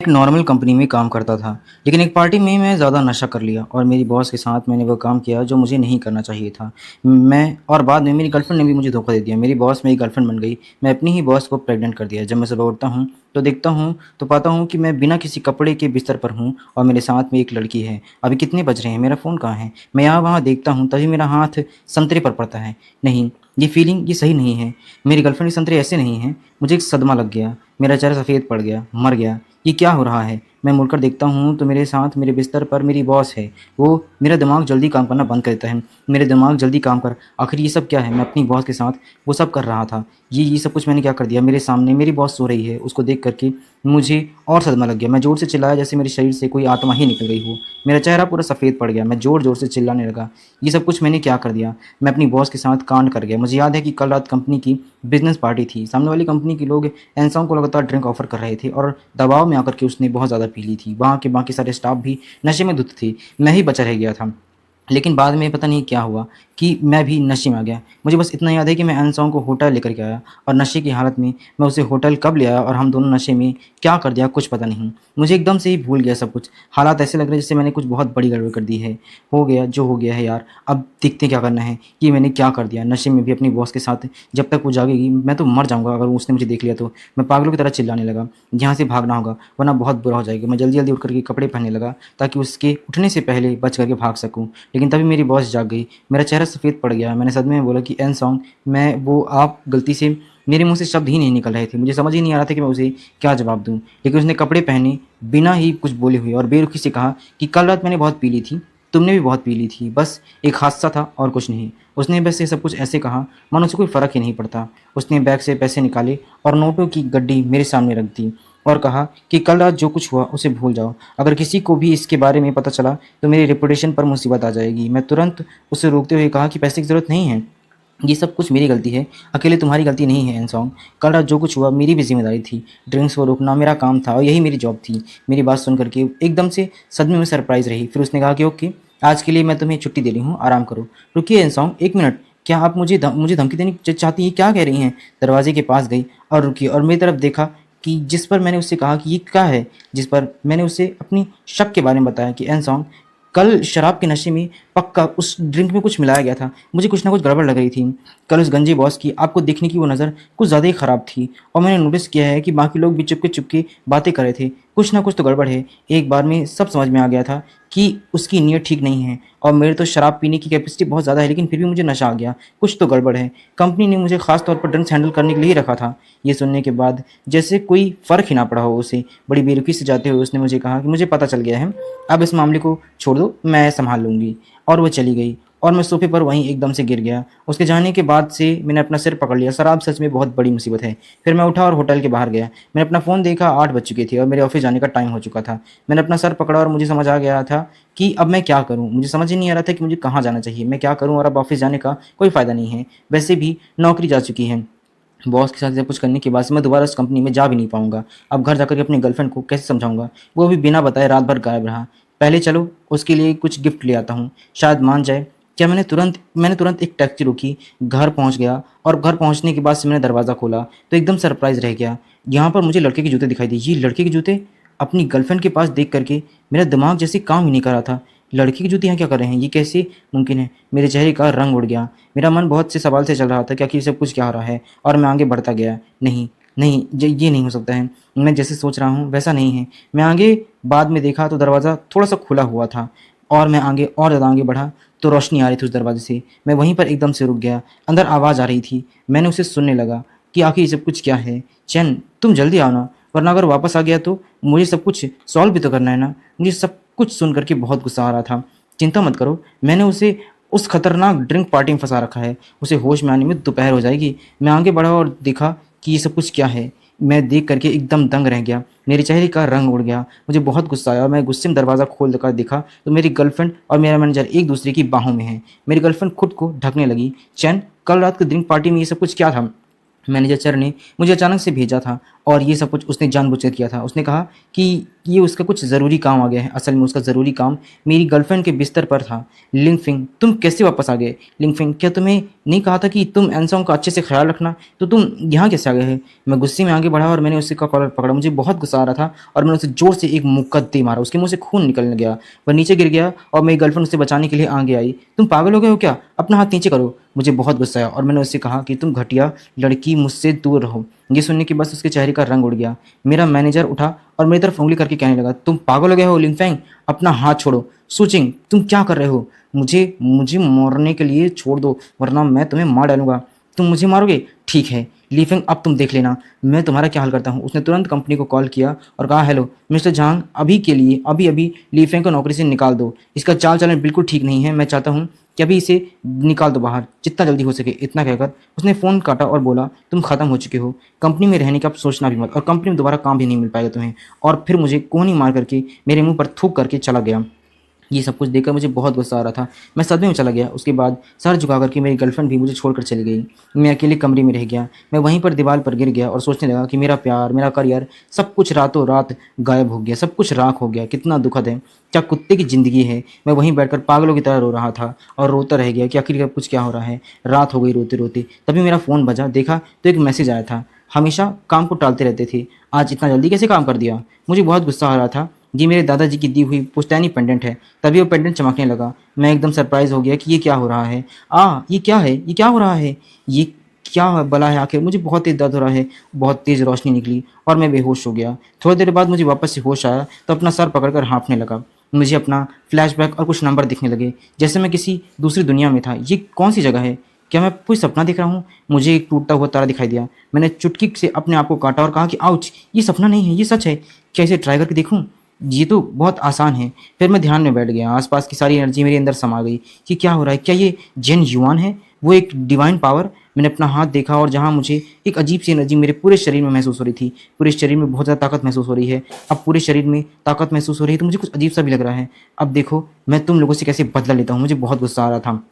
एक normal company में काम करता था, लेकिन एक पार्टी में मैं ज़्यादा नशा कर लिया और मेरी बॉस के साथ मैंने वो काम किया जो मुझे नहीं करना चाहिए था। मैं और बाद में मेरी गर्लफ्रेंड ने भी मुझे धोखा दे दिया। मेरी बॉस मेरी गर्लफ्रेंड बन गई। मैं अपनी ही बॉस को प्रेग्नेंट कर दिया। जब मैं सुबह उठता हूँ तो देखता हूँ तो पाता हूँ कि मैं बिना किसी कपड़े के बिस्तर पर हूँ और मेरे साथ में एक लड़की है। अभी कितने बज रहे हैं? मेरा फ़ोन कहाँ है? मैं यहाँ वहाँ देखता हूँ तभी मेरा हाथ संतरे पर पड़ता है। नहीं, ये फीलिंग ये सही नहीं है। मेरी गर्लफ्रेंड के संतरे ऐसे नहीं हैं। मुझे एक सदमा लग गया। मेरा चेहरा सफ़ेद पड़ गया, मर गया। ये क्या हो रहा है? मैं मुड़कर देखता हूँ तो मेरे साथ मेरे बिस्तर पर मेरी बॉस है। वो मेरा दिमाग जल्दी काम करना बंद कर देता है। मेरे दिमाग जल्दी काम कर। आखिर ये सब क्या है? मैं अपनी बॉस के साथ वो सब कर रहा था। ये सब कुछ मैंने क्या कर दिया? मेरे सामने मेरी बॉस सो रही है। उसको देख कर के मुझे और सदमा लग गया। मैं ज़ोर से चिल्लाया जैसे मेरे शरीर से कोई आत्मा ही निकल गई हो। मेरा चेहरा पूरा सफ़ेद पड़ गया। मैं ज़ोर-ज़ोर से चिल्लाने लगा। ये सब कुछ मैंने क्या कर दिया? मैं अपनी बॉस के साथ कांड कर गया। मुझे याद है कि कल रात कंपनी की बिज़नेस पार्टी थी। सामने वाली कंपनी के लोग एनसॉन्ग को लगातार ड्रिंक ऑफ़र कर रहे थे और दबाव में आकर के उसने बहुत ज़्यादा पी ली थी। वहाँ के बाकी सारे स्टाफ भी नशे में धुत थे। मैं ही बचा रह गया था। लेकिन बाद में पता नहीं क्या हुआ कि मैं भी नशे में आ गया। मुझे बस इतना याद है कि मैं अनसॉन्ग को होटल लेकर के आया और नशे की हालत में मैं उसे होटल कब ले आया और हम दोनों नशे में क्या कर दिया कुछ पता नहीं। मुझे एकदम से ही भूल गया सब कुछ। हालात ऐसे लग रहे हैं जैसे मैंने कुछ बहुत बड़ी गड़बड़ कर दी है। हो गया जो हो गया है यार, अब देखते हैं क्या करना है कि मैंने क्या कर दिया। नशे में भी अपनी बॉस के साथ जब तक वो जागेगी मैं तो मर जाऊँगा अगर उसने मुझे देख लिया तो। मैं पागलों की तरह चिल्लाने लगा, यहाँ से भागना होगा वरना बहुत बुरा हो जाएगा। मैं जल्दी-जल्दी उठ कर के कपड़े पहनने लगा ताकि उसके उठने से पहले बच करके भाग सकूँ। लेकिन तभी मेरी बॉस जाग गई। मेरा चेहरा सफ़ेद पड़ गया। मैंने सदमे में बोला कि एन सॉन्ग मैं वो आप गलती से मेरे मुँह से शब्द ही नहीं निकल रहे थे। मुझे समझ ही नहीं आ रहा था कि मैं उसे क्या जवाब दूँ। लेकिन उसने कपड़े पहने बिना ही कुछ बोले हुए और बेरुखी से कहा कि कल रात मैंने बहुत पी ली थी, तुमने भी बहुत पी ली थी। बस एक हादसा था और कुछ नहीं। उसने बस ये सब कुछ ऐसे कहा मानो उसे कोई फ़र्क ही नहीं पड़ता। उसने बैग से पैसे निकाले और नोटों की गड्डी मेरे सामने रख दी और कहा कि कल रात जो कुछ हुआ उसे भूल जाओ। अगर किसी को भी इसके बारे में पता चला तो मेरी रेपुटेशन पर मुसीबत आ जाएगी। मैं तुरंत उसे रोकते हुए कहा कि पैसे की ज़रूरत नहीं है। ये सब कुछ मेरी गलती है, अकेले तुम्हारी गलती नहीं है एनसॉन्ग। कल रात जो कुछ हुआ मेरी भी ज़िम्मेदारी थी। ड्रिंक्स को रोकना मेरा काम था और यही मेरी जॉब थी। मेरी बात सुन कर के एकदम से सदमे में सरप्राइज़ रही। फिर उसने कहा कि ओके, आज के लिए मैं तुम्हें छुट्टी दे रही हूँ, आराम करो। रुकिए एनसॉन्ग, 1 मिनट, क्या आप मुझे धमकी देनी चाहती हैं? क्या कह रही हैं? दरवाजे के पास गई और रुकी और मेरी तरफ देखा कि जिस पर मैंने उससे कहा कि ये क्या है? जिस पर मैंने उसे अपनी शक के बारे में बताया कि एनसॉन्ग कल शराब के नशे में पक्का उस ड्रिंक में कुछ मिलाया गया था। मुझे कुछ ना कुछ गड़बड़ लग रही थी। कल उस गंजे बॉस की आपको देखने की वो नज़र कुछ ज़्यादा ही ख़राब थी और मैंने नोटिस किया है कि बाकी लोग भी चुपके-चुपके बातें कर रहे थे। कुछ ना कुछ तो गड़बड़ है। एक बार में सब समझ में आ गया था कि उसकी नीयत ठीक नहीं है और मेरे तो शराब पीने की कैपेसिटी बहुत ज़्यादा है लेकिन फिर भी मुझे नशा आ गया। कुछ तो गड़बड़ है। कंपनी ने मुझे ख़ास तौर पर ड्रिंक्स हैंडल करने के लिए ही रखा था। ये सुनने के बाद जैसे कोई फ़र्क ही ना पड़ा हो उसे। बड़ी बेरुखी से जाते हुए उसने मुझे कहा कि मुझे पता चल गया है, अब इस मामले को छोड़ दो, मैं सँभाल लूँगी। और वो चली गई और मैं सोफ़े पर वहीं एकदम से गिर गया। उसके जाने के बाद से मैंने अपना सिर पकड़ लिया। शराब सच में बहुत बड़ी मुसीबत है। फिर मैं उठा और होटल के बाहर गया। मैंने अपना फ़ोन देखा, 8 बज चुके थे और मेरे ऑफ़िस जाने का टाइम हो चुका था। मैंने अपना सर पकड़ा और मुझे समझ आ गया था कि अब मैं क्या करूँ? मुझे समझ ही नहीं आ रहा था कि मुझे कहाँ जाना चाहिए? मैं क्या करूँ? और अब ऑफ़िस जाने का कोई फ़ायदा नहीं है। वैसे भी नौकरी जा चुकी है। बॉस के साथ सब कुछ करने के बाद से मैं दोबारा उस कंपनी में जा भी नहीं पाऊँगा। अब घर जाकर के अपनी गर्लफ्रेंड को कैसे समझाऊँगा? वो भी बिना बताए रात भर गायब रहा। पहले चलो उसके लिए कुछ गिफ्ट ले आता हूँ, शायद मान जाए। क्या मैंने तुरंत एक टैक्सी रोकी, घर पहुँच गया और घर पहुँचने के बाद से मैंने दरवाज़ा खोला तो एकदम सरप्राइज़ रह गया। यहाँ पर मुझे लड़के के जूते दिखाई दिए। ये लड़के के जूते? अपनी गर्लफ्रेंड के पास देख कर के मेरा दिमाग जैसे काम ही नहीं कर रहा था। लड़के के जूते यहाँ क्या कर रहे हैं? ये कैसे मुमकिन है? मेरे चेहरे का रंग उड़ गया। मेरा मन बहुत से सवाल से चल रहा था कि आखिर ये सब कुछ क्या हो रहा है? और मैं आगे बढ़ता गया। नहीं, नहीं, ये नहीं हो सकता है। मैं जैसे सोच रहा हूँ वैसा नहीं है। मैं आगे बाद में देखा तो दरवाज़ा थोड़ा-सा खुला हुआ था और मैं आगे और ज़्यादा आगे बढ़ा तो रोशनी आ रही थी उस दरवाज़े से। मैं वहीं पर एकदम से रुक गया। अंदर आवाज़ आ रही थी। मैंने उसे सुनने लगा कि आखिर ये सब कुछ क्या है? चैन, तुम जल्दी आओ ना, वरना अगर वापस आ गया तो मुझे सब कुछ सॉल्व भी तो करना है ना। मुझे सब कुछ सुन कर के बहुत गुस्सा आ रहा था। चिंता मत करो, मैंने उसे उस खतरनाक ड्रिंक पार्टी में फँसा रखा है। उसे होश में आने में दोपहर हो जाएगी। मैं आगे बढ़ा और देखा कि ये सब कुछ क्या है। मैं देख कर के एकदम दंग रह गया। मेरे चेहरे का रंग उड़ गया। मुझे बहुत गुस्सा आया और मैं गुस्से में दरवाज़ा खोल कर देखा तो मेरी गर्लफ्रेंड और मेरा मैनेजर एक-दूसरे की बाहों में हैं। मेरी गर्लफ्रेंड खुद को ढकने लगी। "चैन, कल रात की ड्रिंक पार्टी में ये सब कुछ क्या था?" मैनेजर ने मुझे अचानक से भेजा था और ये सब कुछ उसने जानबूझकर किया था। उसने कहा कि ये उसका कुछ ज़रूरी काम आ गया है। असल में उसका ज़रूरी काम मेरी गर्लफ्रेंड के बिस्तर पर था। लिंगफिंग, तुम कैसे वापस आ गए? लिंगफिंग, क्या तुम्हें नहीं कहा था कि तुम एनसोंग का अच्छे से ख्याल रखना? तो तुम यहाँ कैसे आ गए हैं? मैं गुस्से में आगे बढ़ा और मैंने उसका कॉलर पकड़ा। मुझे बहुत गुस्सा आ रहा था और मैंने उसे ज़ोर से एक मुक्का दे मारा। उसके मुँह से खून निकलने गया। वह नीचे गिर गया और मेरी गर्लफ्रेंड उसे बचाने के लिए आगे आई। तुम पागल हो गए हो क्या? अपना हाथ नीचे करो। मुझे बहुत गुस्सा आया और मैंने उससे कहा कि तुम घटिया लड़की, मुझसे दूर रहो। ये सुनने के बाद उसके चेहरे का रंग उड़ गया। मेरा मैनेजर उठा और मेरी तरफ उंगली करके कहने लगा, तुम पागल हो गए हो लिंगफेंग, अपना हाथ छोड़ो। सुचिंग, तुम क्या कर रहे हो? मुझे मुझे मरने के लिए छोड़ दो, वरना मैं तुम्हें मार डालूंगा। तुम मुझे मारोगे? ठीक है लीफेंग, अब तुम देख लेना मैं तुम्हारा क्या हाल करता हूँ। उसने तुरंत कंपनी को कॉल किया और कहा, हेलो मिस्टर झांग, अभी के लिए अभी अभी लीफेंग को नौकरी से निकाल दो। इसका चाल चलन बिल्कुल ठीक नहीं है। मैं चाहता हूँ कि अभी इसे निकाल दो बाहर, जितना जल्दी हो सके। इतना कहकर उसने फ़ोन काटा और बोला, तुम ख़त्म हो चुके हो। कंपनी में रहने का अब सोचना भी मत, और कंपनी में दोबारा काम भी नहीं मिल पाएगा तुम्हें। और फिर मुझे कोहनी मार करके मेरे मुंह पर थूक करके चला गया। ये सब कुछ देखकर मुझे बहुत गुस्सा आ रहा था। मैं सदमे में चला गया। उसके बाद सर झुका करके मेरी गर्लफ्रेंड भी मुझे छोड़कर चली गई। मैं अकेले कमरे में रह गया। मैं वहीं पर दीवार पर गिर गया और सोचने लगा कि मेरा प्यार, मेरा करियर, सब कुछ रातों रात गायब हो गया, सब कुछ राख हो गया। कितना दुखद है, क्या कुत्ते की ज़िंदगी है। मैं वहीं बैठकर पागलों की तरह रो रहा था और रोता रह गया कि आखिर कुछ क्या हो रहा है। रात हो गई रोते रोते। तभी मेरा फ़ोन बजा। देखा तो एक मैसेज आया था। हमेशा काम को टालते रहते थे, आज इतना जल्दी कैसे काम कर दिया। मुझे बहुत गुस्सा आ रहा था। ये मेरे दादाजी की दी हुई पुश्तैनी पेंडेंट है। तभी वो पेंडेंट चमकने लगा। मैं एकदम सरप्राइज़ हो गया कि ये क्या हो रहा है। ये क्या है, ये क्या हो रहा है, ये क्या बला है आखिर। मुझे बहुत तेज़ दर्द हो रहा है। बहुत तेज़ रोशनी निकली और मैं बेहोश हो गया। थोड़ी देर बाद मुझे वापस से होश आया तो अपना सर पकड़कर हाँफने लगा। मुझे अपना फ्लैशबैक और कुछ नंबर दिखने लगे, जैसे मैं किसी दूसरी दुनिया में था। ये कौन सी जगह है? क्या मैं कोई सपना देख रहा हूँ? मुझे एक टूटता हुआ तारा दिखाई दिया। मैंने चुटकी से अपने आप को काटा और कहा कि आउच, ये सपना नहीं है, ये सच है। क्या इसे ट्राई करके देखूँ? ये तो बहुत आसान है। फिर मैं ध्यान में बैठ गया। आसपास की सारी एनर्जी मेरे अंदर समा गई कि क्या हो रहा है। क्या ये जेन युआन है, वो एक डिवाइन पावर? मैंने अपना हाथ देखा और जहाँ मुझे एक अजीब सी एनर्जी मेरे पूरे शरीर में महसूस हो रही थी। पूरे शरीर में बहुत ज़्यादा ताकत महसूस हो रही है। अब पूरे शरीर में ताकत महसूस हो रही है तो मुझे कुछ अजीब सा भी लग रहा है। अब देखो मैं तुम लोगों से कैसे बदला लेता हूँ। मुझे बहुत गुस्सा आ रहा था।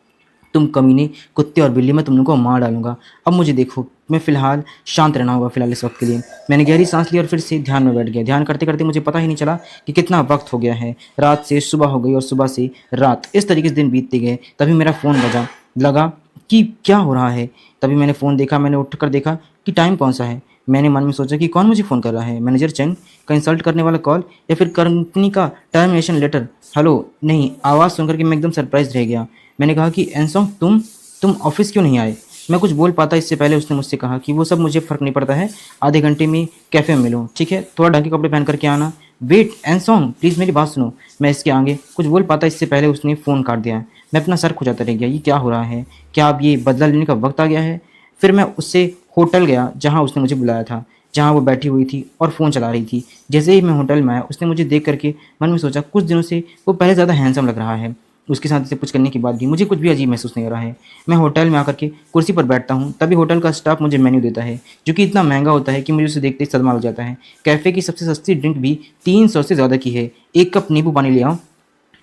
तुम कमीने, कुत्ते और बिल्ली, मैं तुम लोगों को मार डालूंगा। अब मुझे देखो, मैं फ़िलहाल शांत रहना होगा फ़िलहाल इस वक्त के लिए। मैंने गहरी सांस ली और फिर से ध्यान में बैठ गया। ध्यान करते करते मुझे पता ही नहीं चला कि कितना वक्त हो गया है। रात से सुबह हो गई और सुबह से रात, इस तरीके से दिन बीतते गए। तभी मेरा फ़ोन बजा। लगा कि क्या हो रहा है। तभी मैंने फ़ोन देखा। मैंने उठकर देखा कि टाइम कौन सा है। मैंने मन में सोचा कि कौन मुझे फ़ोन कर रहा है, मैनेजर चेंग का इंसल्ट करने वाला कॉल, या फिर कंपनी का टर्मिनेशन लेटर। हेलो, नहीं। आवाज़ सुनकर के मैं एकदम सरप्राइज रह गया। मैंने कहा कि एनसोंग, तुम ऑफिस क्यों नहीं आए? मैं कुछ बोल पाता इससे पहले उसने मुझसे कहा कि वो सब मुझे फ़र्क नहीं पड़ता है, आधे घंटे में कैफ़े में मिलो, ठीक है? थोड़ा ढंग के कपड़े पहन करके आना। वेट एनसोंग, प्लीज़ मेरी बात सुनो। मैं इसके आगे कुछ बोल पाता इससे पहले उसने फ़ोन काट दिया। मैं अपना सर खुजाता रह गया। ये क्या हो रहा है? क्या अब ये बदला लेने का वक्त आ गया है? फिर मैं उससे होटल गया जहाँ उसने मुझे बुलाया था, जहाँ वो बैठी हुई थी और फ़ोन चला रही थी। जैसे ही मैं होटल में आया उसने मुझे देख करके मन में सोचा, कुछ दिनों से वो पहले ज़्यादा हैंडसम लग रहा है। उसके साथ इसे कुछ करने के बाद भी मुझे कुछ भी अजीब महसूस नहीं हो रहा है। मैं होटल में आकर के कुर्सी पर बैठता हूँ, तभी होटल का स्टाफ मुझे मेन्यू देता है, जो कि इतना महंगा होता है कि मुझे उसे देखते ही सदमा लग जाता है। कैफ़े की सबसे सस्ती ड्रिंक भी 300 से ज़्यादा की है। 1 कप नींबू पानी ले आओ।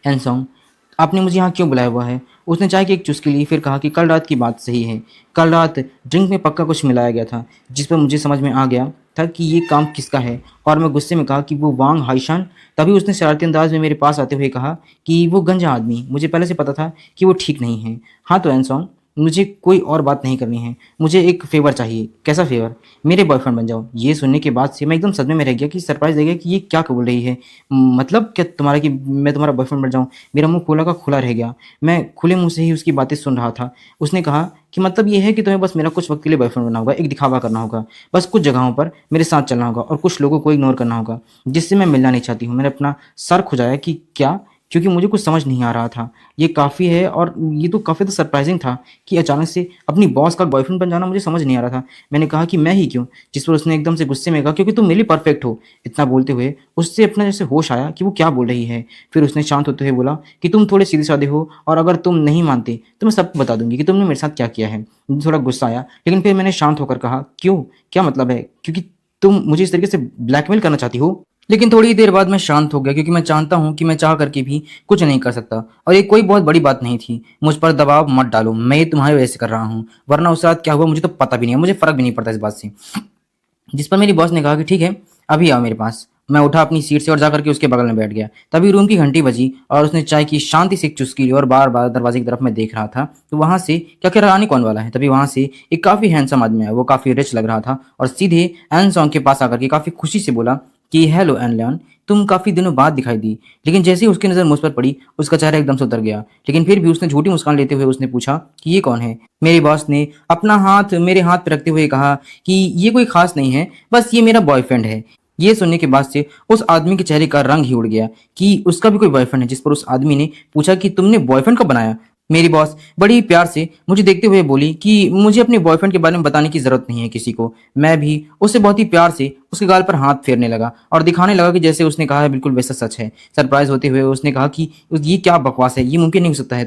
एनसोंग, आपने मुझे यहाँ क्यों बुलाया हुआ है? उसने चाय की एक चुस्की ली, फिर कहा कि कल रात की बात सही है। कल रात ड्रिंक में पक्का कुछ मिलाया गया था, जिस पर मुझे समझ में आ गया था कि ये काम किसका है। और मैं गुस्से में कहा कि वो वांग हाइशान। तभी उसने शरारती अंदाज में मेरे पास आते हुए कहा कि वो गंजा आदमी, मुझे पहले से पता था कि वो ठीक नहीं है। हाँ तो एनसोंग, मुझे कोई और बात नहीं करनी है। मुझे एक फ़ेवर चाहिए। कैसा फ़ेवर? मेरे बॉयफ्रेंड बन जाओ। ये सुनने के बाद से मैं एकदम सदमे में रह गया कि सरप्राइज़ रह गया कि ये क्या बोल रही है। मतलब क्या तुम्हारा, कि मैं तुम्हारा बॉयफ्रेंड बन जाऊँ? मेरा मुँह खोला का खुला रह गया। मैं खुले मुँह से ही उसकी बातें सुन रहा था। उसने कहा कि मतलब ये है कि तुम्हें बस मेरा कुछ वक़्त के लिए बॉयफ्रेंड बनना होगा, एक दिखावा करना होगा। बस कुछ जगहों पर मेरे साथ चलना होगा और कुछ लोगों को इग्नोर करना होगा, जिससे मैं मिलना नहीं चाहती हूँ। मैंने अपना सर खुजाया कि क्या? क्योंकि मुझे कुछ समझ नहीं आ रहा था। ये काफ़ी है, और ये तो काफ़ी तो सरप्राइज़िंग था कि अचानक से अपनी बॉस का बॉयफ्रेंड बन जाना मुझे समझ नहीं आ रहा था। मैंने कहा कि मैं ही क्यों? जिस पर उसने एकदम से गुस्से में कहा, क्योंकि तुम मेरे लिए परफेक्ट हो। इतना बोलते हुए उससे अपना जैसे होश आया कि वो क्या बोल रही है। फिर उसने शांत होते हुए बोला कि तुम थोड़े सीधे-साधे हो, और अगर तुम नहीं मानते तो मैं सबको बता दूँगी कि तुमने मेरे साथ क्या किया है। मुझे थोड़ा गुस्सा आया, लेकिन फिर मैंने शांत होकर कहा, क्यों? क्या मतलब है? क्योंकि तुम मुझे इस तरीके से ब्लैकमेल करना चाहती हो? लेकिन थोड़ी देर बाद मैं शांत हो गया, क्योंकि मैं जानता हूँ कि मैं चाह करके भी कुछ नहीं कर सकता, और ये कोई बहुत बड़ी बात नहीं थी। मुझ पर दबाव मत डालो, मैं ये तुम्हारी वजह से कर रहा हूँ, वरना उस रात क्या हुआ मुझे तो पता भी नहीं है, मुझे फ़र्क भी नहीं पड़ता इस बात से। जिस पर मेरी बॉस ने कहा कि ठीक है, अभी आओ मेरे पास। मैं उठा अपनी सीट से और जाकर के उसके बगल में बैठ गया। तभी रूम की घंटी बजी और उसने चाय की शांति से एक चुस्की ली और बार-बार दरवाजे की तरफ मैं देख रहा था। तो वहाँ से क्या क्या आने कौन वाला है? तभी वहाँ से एक काफ़ी हैंडसम आदमी आया। वो काफ़ी रिच लग रहा था और सीधे एन सॉन्ग के पास आकर के काफ़ी खुशी से बोला कि हेलो एन लियोन, तुम काफ़ी दिनों बाद दिखाई दी। लेकिन जैसे ही उसकी नज़र मुझ पर पड़ी, उसका चेहरा एकदम से उतर गया। लेकिन फिर भी उसने झूठी मुस्कान लेते हुए उसने पूछा कि ये कौन है? मेरी बॉस ने अपना हाथ मेरे हाथ पे रखते हुए कहा कि ये कोई खास नहीं है, बस ये मेरा बॉयफ्रेंड है। ये सुनने के बाद से उस आदमी के चेहरे का रंग ही उड़ गया कि उसका भी कोई बॉयफ्रेंड है। जिस पर उस आदमी ने पूछा कि तुमने बॉयफ्रेंड कब बनाया? मेरी बॉस बड़ी प्यार से मुझे देखते हुए बोली कि मुझे अपने बॉयफ्रेंड के बारे में बताने की जरूरत नहीं है किसी को। मैं भी उससे बहुत ही प्यार से उसके गाल पर हाथ फेरने लगा और दिखाने लगा कि जैसे उसने कहा है बिल्कुल वैसा सच है। सरप्राइज होते हुए उसने कहा कि ये क्या बकवास है, ये मुमकिन नहीं हो सकता है।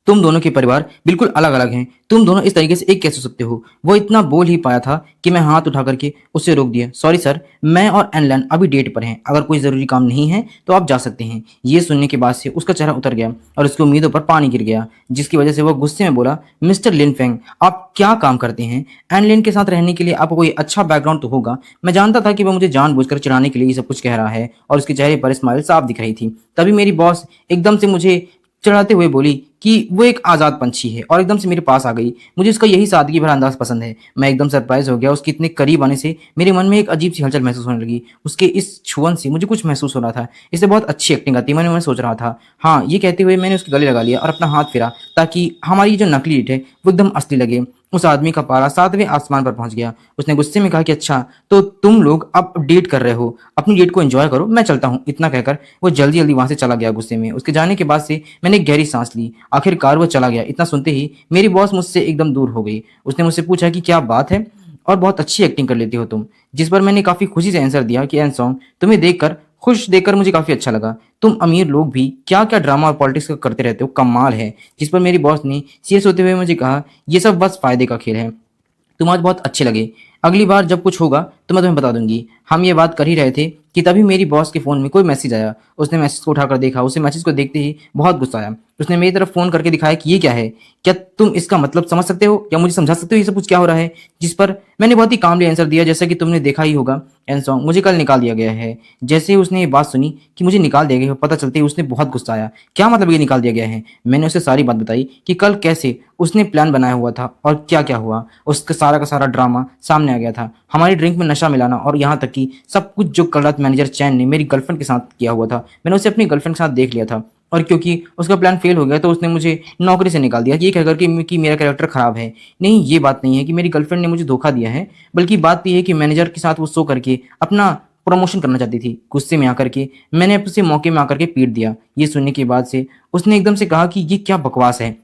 तुम दोनों के परिवार बिल्कुल अलग अलग हैं। तुम दोनों इस तरीके से एक कैसे हो सकते हो? वो इतना बोल ही पाया था कि मैं हाथ उठा करके उससे रोक दिया। सॉरी सर, मैं और एनलन अभी डेट पर हैं। अगर कोई ज़रूरी काम नहीं है तो आप जा सकते हैं। ये सुनने के बाद से उसका चेहरा उतर गया और उसकी उम्मीदों पर पानी गिर गया, जिसकी वजह से वो गुस्से में बोला, मिस्टर लिन फेंग, आप क्या काम करते हैं? एनलिन के साथ रहने के लिए आपको कोई अच्छा बैकग्राउंड तो होगा। मैं जानता था कि वह मुझे जानबूझकर चिढ़ाने के लिए ये सब कुछ कह रहा है और उसके चेहरे पर स्माइल साफ दिख रही थी। तभी मेरी बॉस एकदम से मुझे चिढ़ाते हुए बोली कि वो एक आज़ाद पंछी है और एकदम से मेरे पास आ गई। मुझे उसका यही सादगी भरा अंदाज पसंद है। मैं एकदम सरप्राइज हो गया। उसके इतने करीब आने से मेरे मन में एक अजीब सी हलचल महसूस होने लगी। उसके इस छुअन से मुझे कुछ महसूस हो रहा था। इससे बहुत अच्छी एक्टिंग आती है, मैंने सोच रहा था। हाँ, ये कहते हुए मैंने उसके गले लगा लिया और अपना हाथ फिरा ताकि हमारी जो नकली डेट है वो एकदम असली लगे। उस आदमी का पारा 7वें आसमान पर पहुंच गया। उसने गुस्से में कहा कि अच्छा, तो तुम लोग अब डेट कर रहे हो, अपनी डेट को एंजॉय करो, मैं चलता हूँ। इतना कहकर वो जल्दी जल्दी वहां से चला गया गुस्से में। उसके जाने के बाद से मैंने एक गहरी सांस ली। आखिरकार वो चला गया। इतना सुनते ही मेरी बॉस मुझसे एकदम दूर हो गई। उसने मुझसे पूछा कि क्या बात है और बहुत अच्छी एक्टिंग कर लेती हो तुम। जिस पर मैंने काफी खुशी से आंसर दिया कि एन सॉन्ग, तुम्हें देखकर खुश देखकर मुझे काफी अच्छा लगा। तुम अमीर लोग भी क्या क्या ड्रामा और पॉलिटिक्स का करते रहते हो, कमाल है। जिस पर मेरी बॉस ने सीरियस होते हुए मुझे कहा, ये सब बस फायदे का खेल है, तुम आज बहुत अच्छे लगे। अगली बार जब कुछ होगा तो मैं तुम्हें बता दूंगी। हम ये बात कर ही रहे थे कि तभी मेरी बॉस के फ़ोन में कोई मैसेज आया। उसने मैसेज को उठाकर देखा। उसे मैसेज को देखते ही बहुत गुस्सा आया। उसने मेरी तरफ फ़ोन करके दिखाया कि ये क्या है? क्या तुम इसका मतलब समझ सकते हो या मुझे समझा सकते हो ये सब कुछ क्या हो रहा है? जिस पर मैंने बहुत ही कामली आंसर दिया, जैसा कि तुमने देखा ही होगा एन सॉन्ग, मुझे कल निकाल दिया गया है। जैसे ही उसने ये बात सुनी कि मुझे निकाल दिया गया है, पता चलते ही उसने बहुत गुस्सा आया। क्या मतलब ये निकाल दिया गया है? मैंने उसे सारी बात बताई कि कल कैसे उसने प्लान बनाया हुआ था और क्या क्या हुआ। उसका सारा का सारा ड्रामा सामने आ गया था। हमारी ड्रिंक में नशा मिलाना और यहाँ तक कि सब कुछ जो कल रात मैनेजर चैन ने मेरी गर्लफ्रेंड के साथ किया हुआ था, मैंने उसे अपनी गर्लफ्रेंड के साथ देख लिया था। और क्योंकि उसका प्लान फेल हो गया तो उसने मुझे नौकरी से निकाल दिया, ये कहकर कि मेरा कैरेक्टर खराब है। नहीं, ये बात नहीं है कि मेरी गर्लफ्रेंड ने मुझे धोखा दिया है, बल्कि बात यह है कि मैनेजर के साथ वो सो करके अपना प्रमोशन करना चाहती थी। गुस्से में आकर के मैंने उसे मौके में आकर के पीट दिया। ये सुनने के बाद से उसने एकदम से कहा कि ये क्या बकवास है।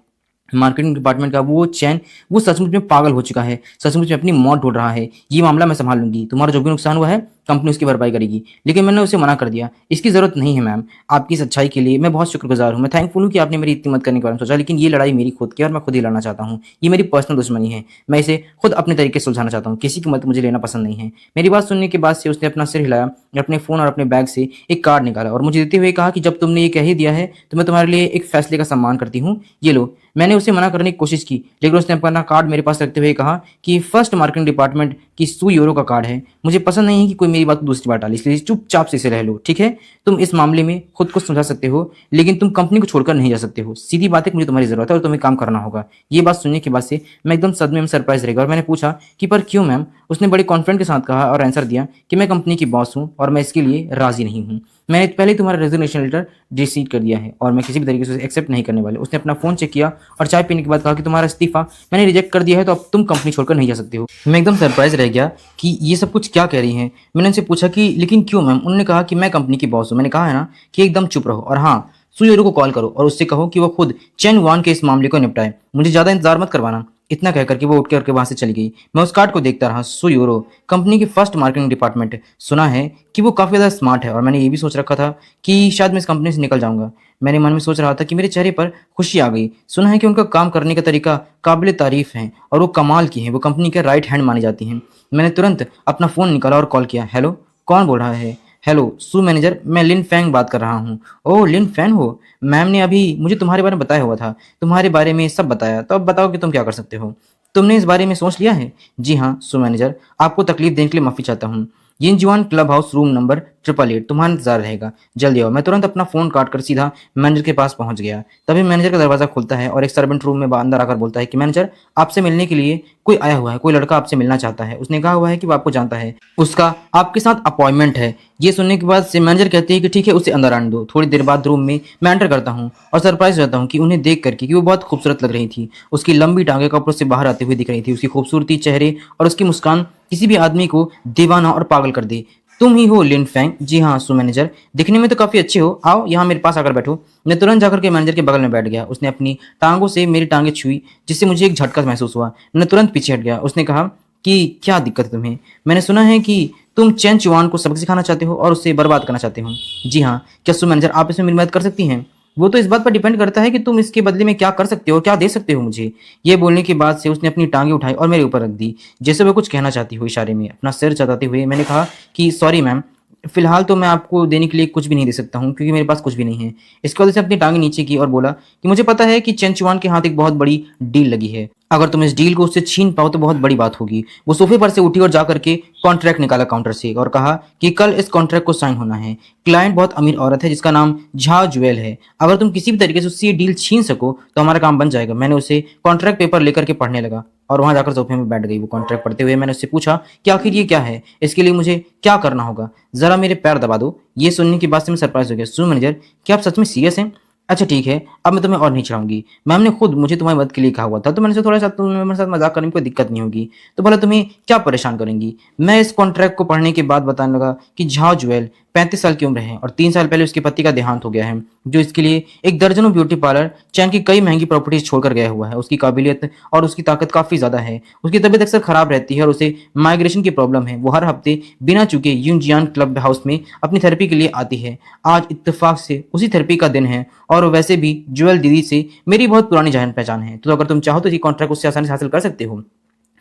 मार्केटिंग डिपार्टमेंट का वो चैन, वो सचमुच में पागल हो चुका है, सचमुच में अपनी मौत ढूंढ रहा है। ये मामला मैं संभाल लूंगी, तुम्हारा जो भी नुकसान हुआ है कंपनी उसकी भरपाई करेगी। लेकिन मैंने उसे मना कर दिया, इसकी जरूरत नहीं है मैम। आपकी इस अच्छाई के लिए मैं बहुत शुक्रगुजार हूँ। मैं थैंकफुल हूँ कि आपने मेरी इतनी मदद करने के बारे में सोचा, लेकिन ये लड़ाई मेरी खुद की और मैं खुद ही लड़ना चाहता हूँ। ये मेरी पर्सनल दुश्मनी है, मैं इसे खुद अपने तरीके से सुलझाना चाहता हूँ। किसी की मदद मुझे लेना पसंद नहीं है। मेरी बात सुनने के बाद से उसने अपना सिर हिलाया, अपने फोन और अपने बैग से एक कार्ड निकाला और मुझे देते हुए कहा कि जब तुमने ये कह ही दिया है तो मैं तुम्हारे लिए एक फैसले का सम्मान करती हूँ, ये लो। मैंने उसे मना करने की कोशिश की, लेकिन उसने अपना कार्ड मेरे पास रखते हुए कहा कि फर्स्ट मार्केटिंग डिपार्टमेंट की €100 का कार्ड है। मुझे पसंद नहीं है कि कोई मेरी बात को दूसरी बार टाले, इसलिए चुपचाप से इसे रह लो, ठीक है? तुम इस मामले में खुद को समझा सकते हो, लेकिन तुम कंपनी को छोड़कर नहीं जा सकते हो। सीधी बात है कि मुझे तुम्हारी जरूरत है और तुम्हें काम करना होगा। ये बात सुनने के बाद से मैं एकदम सदमे में सरप्राइज रह गया और मैंने पूछा कि पर क्यों मैम? उसने बड़े कॉन्फिडेंट के साथ कहा और आंसर दिया कि मैं कंपनी की बॉस हूँ और मैं इसके लिए राजी नहीं हूँ। मैंने पहले ही तुम्हारा रेजिग्नेशन लेटर रिसीव कर दिया है और मैं किसी भी तरीके से उसे एक्सेप्ट नहीं करने वाले। उसने अपना फोन चेक किया और चाय पीने के बाद कहा कि तुम्हारा इस्तीफा मैंने रिजेक्ट कर दिया है, तो अब तुम कंपनी छोड़कर नहीं जा सकते हो। मैं एकदम सरप्राइज रह गया कि ये सब कुछ क्या कह रही हैं। मैंने उनसे पूछा कि लेकिन क्यों मैम? उन्होंने कहा कि मैं कंपनी की बॉस हूँ। मैंने कहा है ना कि एकदम चुप रहो और हाँ, सुयोरू को कॉल करो और उससे कहो कि वो खुद चेन वान के इस मामले को निपटाए, मुझे ज्यादा इंतजार मत करवाना। इतना कह करके वो उठ करके वहां से चली गई। मैं उस कार्ड को देखता रहा। सुयोरो, कंपनी की फर्स्ट मार्केटिंग डिपार्टमेंट। सुना है कि वो काफी ज्यादा स्मार्ट है और मैंने ये भी सोच रखा था कि शायद मैं इस कंपनी से निकल जाऊंगा। मैंने मन में सोच रहा था कि मेरे चेहरे पर खुशी आ गई। सुना है कि उनका काम करने का तरीका काबिल तारीफ है और वो कमाल की है, वो कंपनी के राइट हैंड मानी जाती हैं। मैंने तुरंत अपना फोन निकाला और कॉल किया। हेलो, कौन बोल रहा है? हेलो सू मैनेजर, मैं लिन फैंग बात कर रहा हूँ। ओह, लिन फैन हो? मैम ने अभी मुझे तुम्हारे बारे में बताया हुआ था, तुम्हारे बारे में सब बताया, तो अब बताओ कि तुम क्या कर सकते हो। तुमने इस बारे में सोच लिया है? जी हाँ, सो मैनेजर, आपको तकलीफ देने के लिए माफ़ी चाहता हूँ। यिनजुआन क्लब हाउस रूम नंबर 888 तुम्हारा इंतजार रहेगा। जल्दी आओ। मैं तुरंत अपना फ़ोन काटकर सीधा मैनेजर के पास पहुँच गया। तभी मैनेजर का दरवाज़ा खुलता है और एक सर्वेंट रूम में अंदर आकर बोलता है कि मैनेजर, आपसे मिलने के लिए कोई आया हुआ है, कोई लड़का आपसे मिलना चाहता है। उसने कहा हुआ है कि वो आपको जानता है। उसका आपके साथ अपॉइंटमेंट है। ये सुनने के बाद से मैनेजर कहती है कि ठीक है, उसे अंदर आने दो। थोड़ी देर बाद रूम में मैं एंटर करता हूँ और सरप्राइज रहता हूँ कि उन्हें देख करके कि वो बहुत खूबसूरत लग रही थी। उसकी लंबी टांगें कपड़ों से बाहर आती हुई दिख रही थी। उसकी खूबसूरती, चेहरे और उसकी मुस्कान किसी भी आदमी को दीवाना और पागल कर दे। तुम ही हो लिन फैंग? जी हाँ, सु मैनेजर, दिखने में तो काफी अच्छे हो। आओ यहाँ मेरे पास आकर बैठो। मैं तुरंत जाकर के मैनेजर के बगल में बैठ गया। उसने अपनी टांगों से मेरी टांगें छुई, जिससे मुझे एक झटका महसूस हुआ। मैं तुरंत पीछे हट गया। उसने कहा कि क्या दिक्कत है तुम्हें? मैंने सुना है कि तुम चेन चुआन को सबक सिखाना चाहते हो और उससे बर्बाद करना चाहते हो। जी हाँ, क्या सु मैनेजर आप इसमें मेरी मदद कर सकती हैं? वो तो इस बात पर डिपेंड करता है कि तुम इसके बदले में क्या कर सकते हो, क्या दे सकते हो मुझे। ये बोलने के बाद से उसने अपनी टांगें उठाई और मेरे ऊपर रख दी, जैसे वो कुछ कहना चाहती हो। इशारे में अपना सिर चटाते हुए मैंने कहा कि सॉरी मैम, फिलहाल तो मैं आपको देने के लिए कुछ भी नहीं दे सकता हूँ, क्योंकि मेरे पास कुछ भी नहीं है। इसके बाद उसने अपनी टांगे नीचे की और बोला कि मुझे पता है कि चेन चुआन के हाथ एक बहुत बड़ी डील लगी है। अगर तुम इस डील को उससे छीन पाओ तो बहुत बड़ी बात होगी। वो सोफे पर से उठी और जाकर के कॉन्ट्रैक्ट निकाला काउंटर से और कहा कि कल इस कॉन्ट्रैक्ट को साइन होना है। क्लाइंट बहुत अमीर औरत है जिसका नाम झा जुएल है। अगर तुम किसी भी तरीके से उससे ये डील छीन सको तो हमारा काम बन जाएगा। मैंने उसे कॉन्ट्रैक्ट पेपर लेकर के पढ़ने लगा और वहां जाकर सोफे में बैठ गई। वो कॉन्ट्रैक्ट पढ़ते हुए मैंने उससे पूछा कि आखिर ये क्या है, इसके लिए मुझे क्या करना होगा, जरा मेरे पैर दबा दो। ये सुनने के बाद से मैं सरप्राइज हो गया। सुनो मैनेजर, क्या आप सच में सीरियस हैं? अच्छा ठीक है, अब मैं तुम्हें और नहीं चढ़ाऊंगी। मैम ने खुद मुझे तुम्हारी मदद के लिए कहा हुआ था, तो मैंने सोचा थोड़ा सा तुम्हें मेरे साथ मजाक करने में कोई दिक्कत नहीं होगी। तो भला तुम्हें क्या परेशान करेंगी? मैं इस कॉन्ट्रैक्ट को पढ़ने के बाद बताने लगा कि झा जुएल 35 साल की उम्र है और 3 साल पहले उसके पति का देहांत हो गया है, जो इसके लिए एक दर्जनों ब्यूटी पार्लर, चैन की कई महंगी प्रॉपर्टीज छोड़कर गया हुआ है। उसकी काबिलियत और उसकी ताकत काफी ज्यादा है। उसकी तबीयत अक्सर खराब रहती है और उसे माइग्रेशन की प्रॉब्लम है। वो हर हफ्ते बिना चूके यूनजियान क्लब हाउस में अपनी थेरेपी के लिए आती है। आज इत्तेफाक से उसी थेरेपी का दिन है और वैसे भी ज्वेल दीदी से मेरी बहुत पुरानी जान पहचान है। तो अगर तुम चाहो तो ये कॉन्ट्रैक्ट उससे आसानी से हासिल कर सकते हो।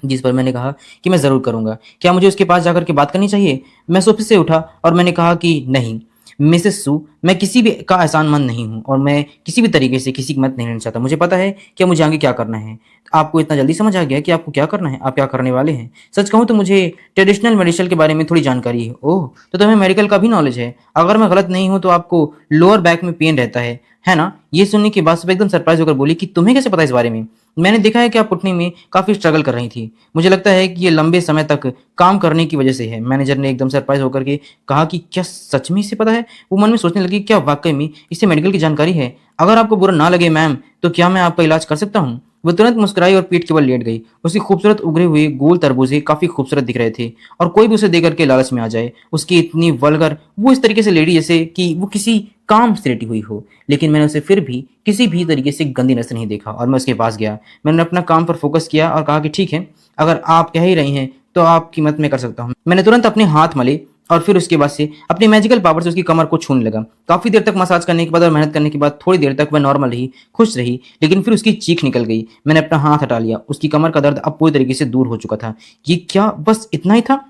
जिस पर मैंने कहा कि मैं ज़रूर करूँगा। क्या मुझे उसके पास जाकर के बात करनी चाहिए? मैं सोफे से उठा और मैंने कहा कि नहीं मिसेस सू, मैं किसी भी का एहसानमंद नहीं हूँ और मैं किसी भी तरीके से किसी की मदद नहीं लेना चाहता। मुझे पता है कि मुझे आगे क्या करना है। आपको इतना जल्दी समझ आ गया कि आपको क्या करना है, आप क्या करने वाले हैं? सच कहूँ तो मुझे ट्रेडिशनल मेडिसिन के बारे में थोड़ी जानकारी है। ओह, तो तुम्हें मेडिकल का भी नॉलेज है। अगर मैं गलत नहीं हूँ तो आपको लोअर बैक में पेन रहता है ना? ये सुनने के बाद सब एकदम सरप्राइज होकर बोली कि तुम्हें कैसे पता इस बारे में? मैंने देखा है कि आप उठने में काफ़ी स्ट्रगल कर रही थी। मुझे लगता है कि ये लंबे समय तक काम करने की वजह से है। मैनेजर ने एकदम सरप्राइज होकर के कहा कि क्या सच में इसे पता है? वो मन में सोचने लगी क्या वाकई में इसे मेडिकल की जानकारी है? अगर आपको बुरा ना लगे मैम, तो क्या मैं आपका इलाज कर सकता हूँ? वो तुरंत मुस्कुराई और पीठ के बल लेट गई। उसकी खूबसूरत उभरे हुए गोल तरबूजे काफी खूबसूरत दिख रहे थे और कोई भी उसे देकर के लालच में आ जाए। उसकी इतनी वल्गर, वो इस तरीके से लेडी जैसे कि वो किसी काम से लेटी हुई हो। लेकिन मैंने उसे फिर भी किसी भी तरीके से गंदी नजर नहीं देखा और मैं उसके पास गया। मैंने अपना काम पर फोकस किया और कहा कि ठीक है, अगर आप कह ही रही हैं तो आपकी मदद मैं कर सकता हूँ। मैंने तुरंत अपने हाथ मले और फिर उसके बाद से अपनी मैजिकल पावर से उसकी कमर को छूने लगा। काफी देर तक मसाज करने के बाद और मेहनत करने के बाद थोड़ी देर तक वह नॉर्मल रही, खुश रही, लेकिन फिर उसकी चीख निकल गई। मैंने अपना हाथ हटा लिया। उसकी कमर का दर्द अब पूरी तरीके से दूर हो चुका था। ये क्या बस इतना ही था?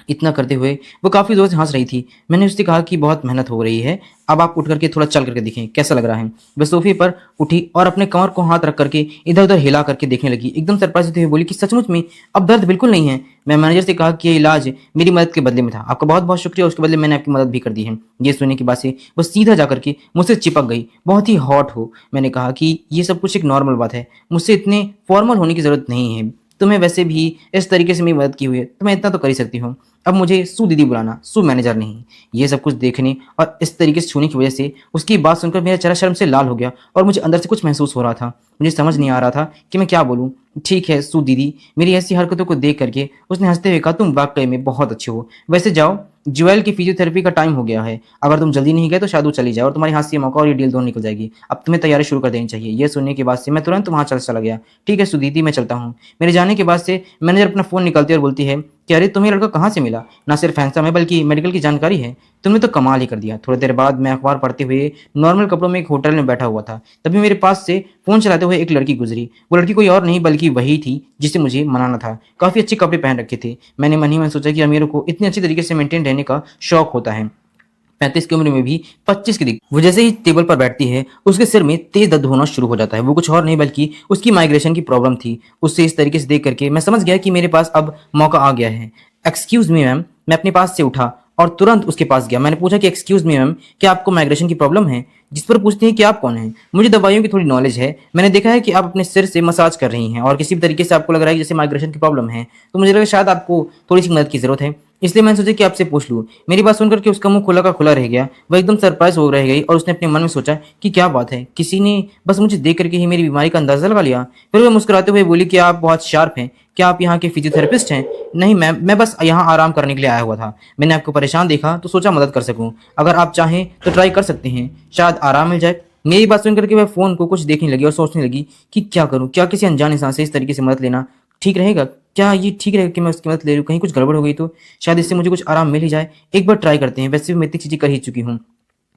इतना करते हुए वो काफ़ी ज़ोर से हँस रही थी। मैंने उससे कहा कि बहुत मेहनत हो रही है, अब आप उठ करके थोड़ा चल करके दिखें, कैसा लग रहा है? वह सोफे पर उठी और अपने कमर को हाथ रख करके इधर-उधर हिला करके देखने लगी। एकदम सरप्राइज़ होते हुए बोली कि सचमुच में अब दर्द बिल्कुल नहीं है। मैं मैनेजर से कहा कि ये इलाज मेरी मदद के बदले में था। आपका बहुत-बहुत शुक्रिया, उसके बदले मैंने आपकी मदद भी कर दी है। ये सुनने की बात से वो सीधा जा करके मुझसे चिपक गई। बहुत ही हॉट हो। मैंने कहा कि ये सब कुछ एक नॉर्मल बात है, मुझसे इतने फॉर्मल होने की ज़रूरत नहीं है। तुम्हें वैसे भी इस तरीके से मेरी मदद की हुई है, तो मैं इतना तो कर ही सकती हूँ। अब मुझे सू दीदी बुलाना, सू मैनेजर नहीं। ये सब कुछ देखने और इस तरीके से छूने की वजह से उसकी बात सुनकर मेरा चेहरा शर्म से लाल हो गया और मुझे अंदर से कुछ महसूस हो रहा था। मुझे समझ नहीं आ रहा था कि मैं क्या बोलूँ। ठीक है सू दीदी, मेरी ऐसी हरकतों को देख करके उसने हंसते हुए कहा, तुम वाकई में बहुत अच्छे हो। वैसे जाओ, ज्वेल की फिजियोथेरेपी का टाइम हो गया है। अगर तुम जल्दी नहीं गए तो शायद वो चली जाए और तुम्हारे हाथ से ये मौका और ये डील दोनों निकल जाएगी। अब तुम्हें तैयारी शुरू कर देनी चाहिए। ये सुनने के बाद से मैं तुरंत वहाँ चला गया। ठीक है सुदीदी, मैं चलता हूँ। मेरे जाने के बाद से मैनेजर अपना फ़ोन निकालती है और बोलती है कि अरे तुम्हें लड़का कहाँ से मिला? ना सिर्फ हैंडसम है बल्कि मेडिकल की जानकारी है। तुमने तो कमाल ही कर दिया। थोड़ी देर बाद मैं अखबार पढ़ते हुए नॉर्मल कपड़ों में एक होटल में बैठा हुआ था। तभी मेरे पास से फ़ोन चलाते हुए एक लड़की गुजरी। वो लड़की कोई और नहीं बल्कि वही थी जिसे मुझे मनाना था। काफ़ी अच्छे कपड़े पहन रखे थे। मैंने मन ही मन सोचा कि अमीरों को इतनी अच्छी तरीके से मेंटेन रहने का शौक होता है। 35 की उम्र में भी 25 की दिखती। वो जैसे ही टेबल पर बैठती है उसके सिर में तेज दर्द होना शुरू हो जाता है। वो कुछ और नहीं बल्कि उसकी माइग्रेशन की प्रॉब्लम थी। उससे इस तरीके से देख करके मैं समझ गया कि मेरे पास अब मौका आ गया है। एक्सक्यूज मी मैम, मैं अपने पास से उठा और तुरंत उसके पास गया। मैंने पूछा कि एक्सक्यूज मी मैम, क्या आपको माइग्रेशन की प्रॉब्लम है? जिस पर पूछती हैं कि आप कौन हैं। मुझे दवाइयों की थोड़ी नॉलेज है। मैंने देखा है कि आप अपने सिर से मसाज कर रही हैं और किसी भी तरीके से आपको लग रहा है कि जैसे माइग्रेशन की प्रॉब्लम है, तो मुझे लगा शायद आपको थोड़ी सी मदद की जरूरत है। इसलिए मैंने सोचा कि आपसे पूछ लूँ। मेरी बात सुनकर के उसका मुंह खुला का खुला रह गया। वह एकदम सरप्राइज हो रह गई और उसने अपने मन में सोचा कि क्या बात है, किसी ने बस मुझे देख करके ही मेरी बीमारी का अंदाजा लगा लिया। फिर वह मुस्कुराते हुए बोली कि आप बहुत शार्प हैं। क्या आप यहाँ के फिजियोथेरेपिस्ट हैं? नहीं मैम, मैं बस यहाँ आराम करने के लिए आया हुआ था। मैंने आपको परेशान देखा तो सोचा मदद कर सकूँ। अगर आप चाहें तो ट्राई कर सकते हैं, शायद आराम मिल जाए। मेरी बात सुनकर के वह फोन को कुछ देखने लगी और सोचने लगी कि क्या करूं, क्या किसी अनजान इंसान से इस तरीके से मदद लेना ठीक रहेगा? क्या ये ठीक रहेगा कि मैं उसकी मदद ले लूं? कहीं कुछ गड़बड़ हो गई तो शायद इससे मुझे कुछ आराम मिल ही जाए। एक बार ट्राई करते हैं, वैसे भी मैं इतनी चीजें कर ही चुकी हूँ।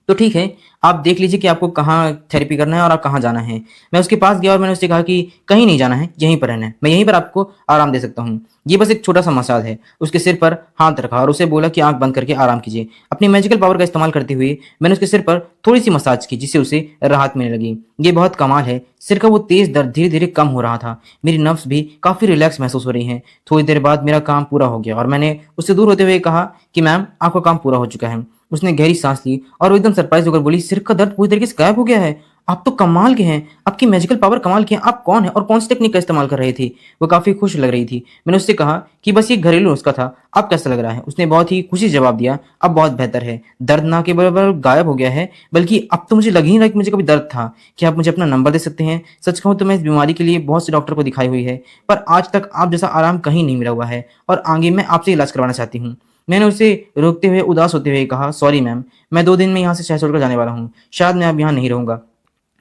तो ठीक है, आप देख लीजिए कि आपको कहाँ थेरेपी करना है और आप कहाँ जाना है। मैं उसके पास गया और मैंने उससे कहा कि कहीं नहीं जाना है, यहीं पर रहना है, मैं यहीं पर आपको आराम दे सकता हूँ। ये बस एक छोटा सा मसाज है। उसके सिर पर हाथ रखा और उसे बोला कि आंख बंद करके आराम कीजिए। अपनी मैजिकल पावर का इस्तेमाल करते हुए मैंने उसके सिर पर थोड़ी सी मसाज की, जिससे उसे राहत मिलने लगी। ये बहुत कमाल है, सिर का वो तेज दर्द धीरे धीरे कम हो रहा था। मेरी नर्व्स भी काफी रिलैक्स महसूस हो रही हैं। थोड़ी देर बाद मेरा काम पूरा हो गया और मैंने उससे दूर होते हुए कहा कि मैम, आपका काम पूरा हो चुका है। उसने गहरी सांस ली और वो एकदम सरप्राइज होकर बोली, सिर का दर्द पूरी तरीके से गायब हो गया है। आप तो कमाल के हैं, आपकी मैजिकल पावर कमाल की है। आप कौन है और कौन सी टेक्निक का इस्तेमाल कर रहे थे? वो काफी खुश लग रही थी। मैंने उससे कहा कि बस ये घरेलू नुस्खा था, अब कैसा लग रहा है? उसने बहुत ही खुशी से जवाब दिया, अब बहुत बेहतर है। दर्द ना के बराबर गायब हो गया है, बल्कि अब तो मुझे लग ही नहीं रहा कि मुझे कभी दर्द था। क्या आप मुझे अपना नंबर दे सकते हैं? सच कहूं तो मैं इस बीमारी के लिए बहुत से डॉक्टर को दिखाई हुई है, पर आज तक आप जैसा आराम कहीं नहीं मिला हुआ है और आगे मैं आपसे इलाज करवाना चाहती हूँ। मैंने उसे रोकते हुए उदास होते हुए कहा, सॉरी मैम, मैं 2 दिन में यहाँ से शहर छोड़कर जाने वाला हूँ। शायद मैं अब यहाँ नहीं रहूंगा।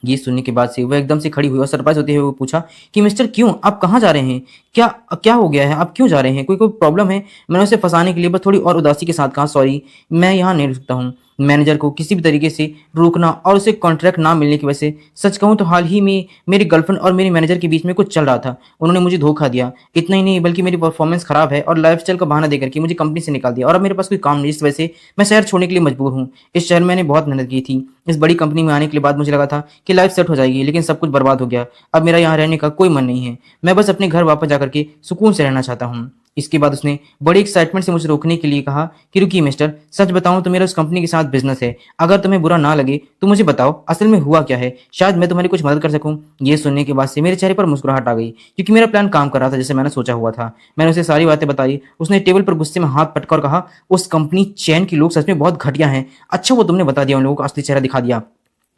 ये सुनने के बाद से वह एकदम से खड़ी हुई और सरप्राइज होते हुए वो पूछा कि मिस्टर, क्यों, आप कहाँ जा रहे हैं? क्या क्या हो गया है? आप क्यों जा रहे हैं? कोई कोई प्रॉब्लम है? मैंने उसे फंसाने के लिए बस थोड़ी और उदासी के साथ कहा, सॉरी, मैं यहाँ नहीं रुक सकता हूँ। मैनेजर को किसी भी तरीके से रोकना और उसे कॉन्ट्रैक्ट ना मिलने की वजह से, सच कहूँ तो हाल ही में मेरी गर्लफ्रेंड और मेरे मैनेजर के बीच में कुछ चल रहा था। उन्होंने मुझे धोखा दिया। इतना ही नहीं बल्कि मेरी परफॉर्मेंस खराब है और लाइफस्टाइल का बहाना देकर के मुझे कंपनी से निकाल दिया और अब मेरे पास कोई काम नहीं, इस वजह से मैं शहर छोड़ने के लिए मजबूर हूँ। इस शहर में मैंने बहुत मेहनत की थी। इस बड़ी कंपनी में आने के बाद मुझे लगा था कि लाइफ सेट हो जाएगी, लेकिन सब कुछ बर्बाद हो गया। अब मेरा यहाँ रहने का कोई मन नहीं है। मैं बस अपने घर वापस जाकर के सुकून से रहना चाहता हूँ। इसके बाद उसने बड़ी एक्साइटमेंट से मुझे रोकने के लिए कहा कि रुकिए मिस्टर, सच बताऊं तो मेरा उस कंपनी के साथ बिजनेस है। अगर तुम्हें बुरा ना लगे तो मुझे बताओ असल में हुआ क्या है, शायद मैं तुम्हारी कुछ मदद कर सकूं। ये सुनने के बाद से मेरे चेहरे पर मुस्कुराहट आ गई, क्योंकि मेरा प्लान काम कर रहा था जैसे मैंने सोचा हुआ था। मैंने उसे सारी बातें बताई। उसने टेबल पर गुस्से में हाथ पटका और कहा, उस कंपनी चैन के लोग सच में बहुत घटिया हैं। अच्छा वो तुमने बता दिया, उन लोगों का असली चेहरा दिखा दिया।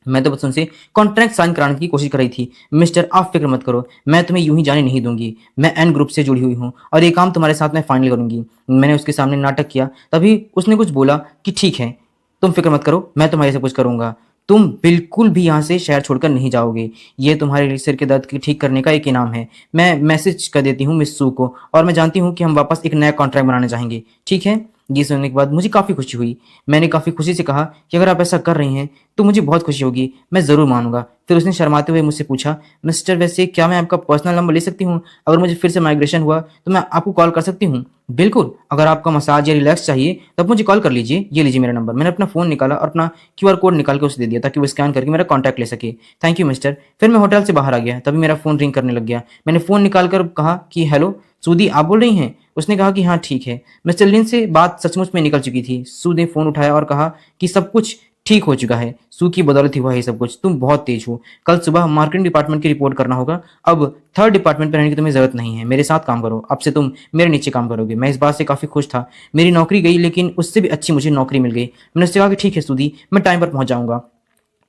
मैं तो बस उनसे कॉन्ट्रैक्ट साइन कराने की कोशिश कर रही थी। मिस्टर, आप फिक्र मत करो, मैं तुम्हें यूं ही जाने नहीं दूंगी। मैं एन ग्रुप से जुड़ी हुई हूँ और ये काम तुम्हारे साथ मैं फाइनल करूंगी। मैंने उसके सामने नाटक किया। तभी उसने कुछ बोला कि ठीक है, तुम फिक्र मत करो, मैं तुम्हारे से कुछ करूंगा। तुम बिल्कुल भी यहाँ से शहर छोड़कर नहीं जाओगे। ये तुम्हारे लिए सिर के दर्द की ठीक करने का एक इनाम है। मैं मैसेज कर देती हूँ मिस सू को और मैं जानती हूँ कि हम वापस एक नया कॉन्ट्रैक्ट बनाना चाहेंगे, ठीक है? ये सुनने के बाद मुझे काफ़ी खुशी हुई। मैंने काफ़ी खुशी से कहा कि अगर आप ऐसा कर रही हैं तो मुझे बहुत खुशी होगी, मैं ज़रूर मानूंगा। फिर उसने शर्माते हुए मुझसे पूछा, मिस्टर, वैसे क्या मैं आपका पर्सनल नंबर ले सकती हूँ? अगर मुझे फिर से माइग्रेशन हुआ तो मैं आपको कॉल कर सकती हूँ? बिल्कुल, अगर आपका मसाज या रिलैक्स चाहिए तब मुझे कॉल कर लीजिए। ये लीजिए मेरा नंबर। मैंने अपना फ़ोन निकाला और अपना क्यूआर कोड निकाल के उसे दे दिया ताकि वो स्कैन करके मेरा कॉन्टैक्ट ले सके। Thank you mister. फिर मैं होटल से बाहर आ गया। तभी मेरा फ़ोन रिंग करने लग गया। मैंने फ़ोन निकाल कर कहा कि हेलो सूदी, आप बोल रही हैं? उसने कहा कि हाँ ठीक है। मिस्टर लिन से बात सचमुच में निकल चुकी थी। सू ने फ़ोन उठाया और कहा कि सब कुछ ठीक हो चुका है। सू की बदौलत ही हुआ है सब कुछ। तुम बहुत तेज हो। कल सुबह मार्केटिंग डिपार्टमेंट की रिपोर्ट करना होगा। अब थर्ड डिपार्टमेंट में रहने की तुम्हें जरूरत नहीं है। मेरे साथ काम करो। अब से तुम मेरे नीचे काम करोगे। मैं इस बात से काफी खुश था। मेरी नौकरी गई, लेकिन उससे भी अच्छी मुझे नौकरी मिल गई। मैंने उससे कहा कि ठीक है सूदी, मैं टाइम पर पहुंच जाऊंगा।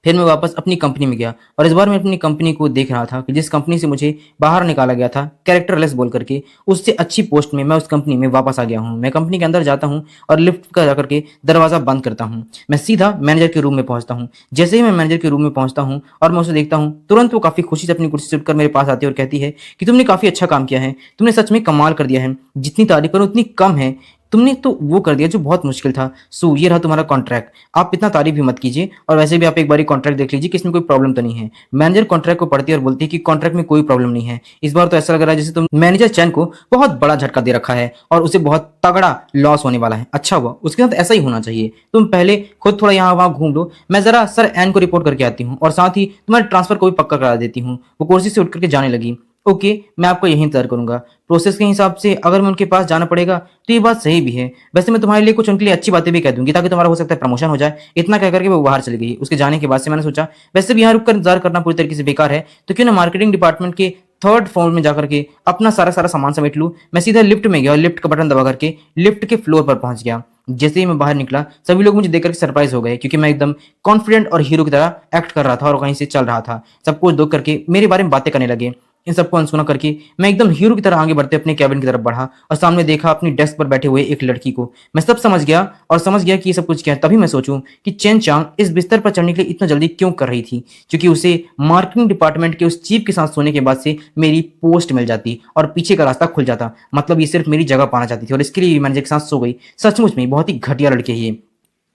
फिर मैं वापस अपनी कंपनी में गया और इस बार मैं अपनी कंपनी को देख रहा था कि जिस कंपनी से मुझे बाहर निकाला गया था कैरेक्टरलेस बोल करके, उससे अच्छी पोस्ट में मैं उस कंपनी में वापस आ गया हूँ। मैं कंपनी के अंदर जाता हूँ और लिफ्ट का जाकर के दरवाजा बंद करता हूँ। मैं सीधा मैनेजर के रूम में पहुंचता हूँ। जैसे ही मैं मैनेजर के रूम में पहुंचता हूँ और मैं उसे देखता हूँ, तुरंत वो काफी खुशी से अपनी कुर्सी से उठकर मेरे पास आती है और कहती है कि तुमने काफी अच्छा काम किया है, तुमने सच में कमाल कर दिया है। जितनी तारीफ करो उतनी कम है। तुमने तो वो कर दिया जो बहुत मुश्किल था। सो ये रहा तुम्हारा कॉन्ट्रैक्ट। आप इतना तारीफ भी मत कीजिए, और वैसे भी आप एक बारी कॉन्ट्रैक्ट देख लीजिए कि इसमें कोई प्रॉब्लम तो नहीं है। मैनेजर कॉन्ट्रैक्ट को पढ़ती है और बोलती है कि कॉन्ट्रैक्ट में कोई प्रॉब्लम नहीं है। इस बार तो ऐसा लग रहा है जैसे तुम मैनेजर चैन को बहुत बड़ा झटका दे रखा है और उसे बहुत तगड़ा लॉस होने वाला है। अच्छा हुआ, उसके साथ ऐसा ही होना चाहिए। तुम पहले खुद थोड़ा यहाँ वहाँ घूम लो, मैं जरा सर एन को रिपोर्ट करके आती हूँ और साथ ही तुम्हारे ट्रांसफर को भी पक्का करा देती हूँ। वो कुर्सी से उठ करके जाने लगी। ओके, मैं आपको यहीं इंतजार करूंगा। प्रोसेस के हिसाब से अगर मैं उनके पास जाना पड़ेगा तो ये बात सही भी है। वैसे मैं तुम्हारे लिए कुछ उनके लिए अच्छी बातें भी कह दूंगी ताकि तुम्हारा हो सकता है प्रमोशन हो जाए। इतना कह करके वो बाहर चली गई। उसके जाने के बाद से मैंने सोचा वैसे भी यहाँ रुककर इंतजार करना पूरी तरीके से बेकार है, तो क्यों ना मार्केटिंग डिपार्टमेंट के थर्ड फ्लोर में जाकर के अपना सारा सारा सामान समेट लूँ। मैं सीधा लिफ्ट में गया और लिफ्ट का बटन दबा करके लिफ्ट के फ्लोर पर पहुंच गया। जैसे ही मैं बाहर निकला सभी लोग मुझे देखकर सरप्राइज हो गए, क्योंकि मैं एकदम कॉन्फिडेंट और हीरो की तरह एक्ट कर रहा था और कहीं से चल रहा था। सब कुछ देख करके मेरे बारे में बातें करने लगे। इन सबको अनसुना करके मैं एकदम हीरो की तरह आगे बढ़ते अपने कैबिन की तरफ बढ़ा और सामने देखा अपनी डेस्क पर बैठे हुए एक लड़की को। मैं सब समझ गया और समझ गया कि ये सब कुछ क्या है। तभी मैं सोचूं कि चेन चांग इस बिस्तर पर चढ़ने के लिए इतना जल्दी क्यों कर रही थी, क्योंकि उसे मार्केटिंग डिपार्टमेंट के उस चीफ के साथ सोने के बाद से मेरी पोस्ट मिल जाती और पीछे का रास्ता खुल जाता। मतलब ये सिर्फ मेरी जगह पाना चाहती थी और इसके लिए मैनेजर के साथ सो गई। सचमुच में बहुत ही घटिया लड़की है ये।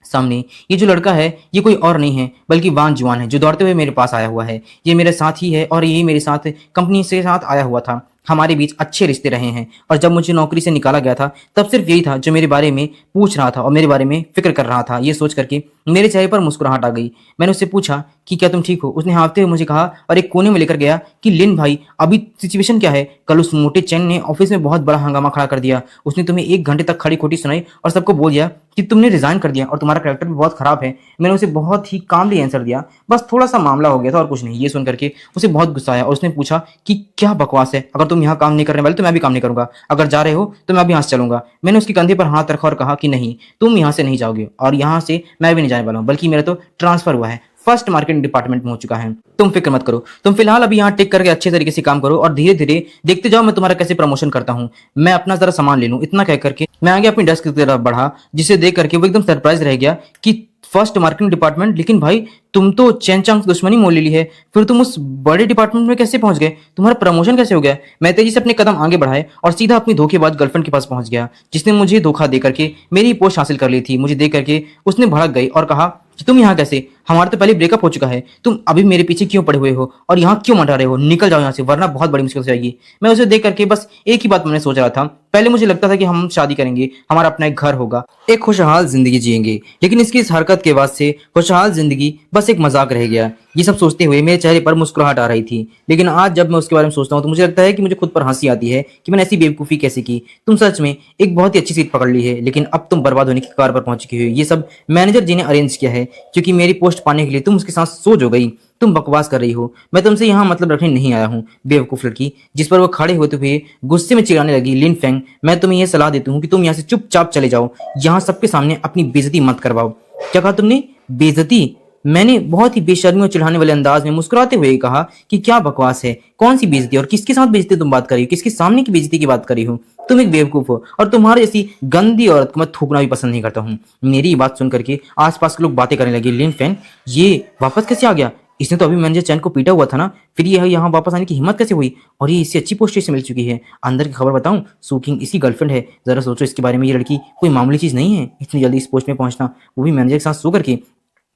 सामने ये जो लड़का है ये कोई और नहीं है बल्कि वान जुआन है, जो दौड़ते हुए मेरे पास आया हुआ है। ये मेरे साथ ही है और यही मेरे साथ कंपनी से साथ आया हुआ था। हमारे बीच अच्छे रिश्ते रहे हैं और जब मुझे नौकरी से निकाला गया था तब सिर्फ यही था जो मेरे बारे में पूछ रहा था और मेरे बारे में फिक्र कर रहा था। ये सोच करके मेरे चेहरे पर मुस्कुराहट आ गई। मैंने उससे पूछा कि क्या तुम ठीक हो। उसने हाँफते हुए मुझे कहा और एक कोने में लेकर गया कि लिन भाई, अभी सिचुएशन क्या है? कल उस मोटे चैन ने ऑफिस में बहुत बड़ा हंगामा खड़ा कर दिया। उसने तुम्हें 1 घंटे तक खड़ी खोटी सुनाई और सबको बोल दिया कि तुमने रिजाइन कर दिया और तुम्हारा कैरेक्टर भी बहुत खराब है। मैंने उसे बहुत ही कामली आंसर दिया, बस थोड़ा सा मामला हो गया था और कुछ नहीं। ये सुन करके उसे बहुत गुस्सा आया और उसने पूछा कि क्या बकवास है, अगर तुम यहाँ काम नहीं करने वाले तो मैं भी काम नहीं करूंगा। अगर जा रहे हो तो मैं भी यहाँ से चलूंगा। मैंने उसके कंधे पर हाथ रखा और कहा कि नहीं, तुम यहाँ से नहीं जाओगे और यहाँ से मैं भी नहीं जाने वाला हूँ, बल्कि मेरा तो ट्रांसफर हुआ है, फर्स्ट मार्केटिंग डिपार्टमेंट में हो चुका है। तुम फिक्र मत करो, तुम फिलहाल अभी यहाँ टिक करके अच्छे तरीके से काम करो और धीरे धीरे देखते जाओ मैं तुम्हारा कैसे प्रमोशन करता हूँ। मैं अपना जरा सामान ले लूँ। इतना कह करके मैं आगे अपनी डेस्क की तरफ बढ़ा, जिसे देख करके वो एकदम सरप्राइज रह गया कि फर्स्ट मार्केटिंग डिपार्टमेंट, लेकिन भाई तुम तो चैन चांग से दुश्मनी मोल ले ली है, फिर तुम उस बड़े डिपार्टमेंट में कैसे पहुंच गए? तुम्हारा प्रमोशन कैसे हो गया? मैं तेजी से अपने कदम आगे बढ़ाए और सीधा अपनी धोखेबाज गर्लफ्रेंड के पास पहुंच गया, जिसने मुझे धोखा दे करके मेरी पोस्ट हासिल कर ली थी। मुझे देख करके उसने भड़क गई और कहा कि तुम यहाँ कैसे? हमारा तो पहले ब्रेकअप हो चुका है, तुम अभी मेरे पीछे क्यों पड़े हुए हो और यहाँ क्यों मंडरा रहे हो? निकल जाओ यहाँ से, वरना बहुत बड़ी मुश्किल हो जाएगी। मैं उसे देख करके बस एक ही बात मैंने सोच रहा था। पहले मुझे लगता था कि हम शादी करेंगे, हमारा अपना एक घर होगा, एक खुशहाल जिंदगी जिएंगे, लेकिन इसकी इस हरकत के बाद से खुशहाल जिंदगी बस एक मजाक रह गया। ये सब सोचते हुए मेरे चेहरे पर मुस्कुराहट आ रही थी, लेकिन आज जब मैं उसके बारे में सोचता हूँ तो मुझे लगता है कि मुझे खुद पर हंसी आती है कि मैंने ऐसी बेवकूफ़ी कैसे की। तुम सच में एक बहुत ही अच्छी सीट पकड़ ली है, लेकिन अब तुम बर्बाद होने की कगार पर पहुंच चुकी हो। ये सब मैनेजर जी ने अरेंज किया है, क्योंकि मेरी पोस्ट पाने के लिए तुम उसके साथ सो जो गई। तुम बकवास कर रही हो, मैं तुमसे यहाँ मतलब रखने नहीं आया हूँ, बेवकूफ लड़की। जिस पर वो खड़े होते हुए गुस्से में चिल्लाने लगी, लिन फेंग, मैं तुम्हें यह सलाह देती हूँ कि तुम यहाँ से चुपचाप चले जाओ, यहाँ सबके सामने अपनी बेइज्जती मत करवाओ। क्या कहा तुमने? बेइज्जती? मैंने बहुत ही बेशर्मी और चिढ़ाने वाले अंदाज में मुस्कुराते हुए कहा कि क्या बकवास है, कौन सी बेइज्जती और किसके साथ बेइज्जती तुम बात कर रही हो? किसके सामने की बेइज्जती की बात कर रही हो? तुम एक बेवकूफ हो और तुम्हारी जैसी गंदी औरत को मैं थूकना भी पसंद नहीं करता हूँ। मेरी बात सुन करके आसपास के लोग बातें करने लगे। लिन फेंग, ये वापस कैसे आ गया? इसने तो अभी मैनेजर चैन को पीटा हुआ था ना, फिर ये यहाँ वापस आने की हिम्मत कैसे हुई? और ये इससे अच्छी पोस्ट से मिल चुकी है। अंदर की खबर बताऊं, सुकिंग इसकी गर्लफ्रेंड है। जरा सोचो इसके बारे में, ये लड़की कोई मामूली चीज नहीं है, इतनी जल्दी इस पोस्ट में पहुंचना, वो भी मैनेजर के साथ सो करके।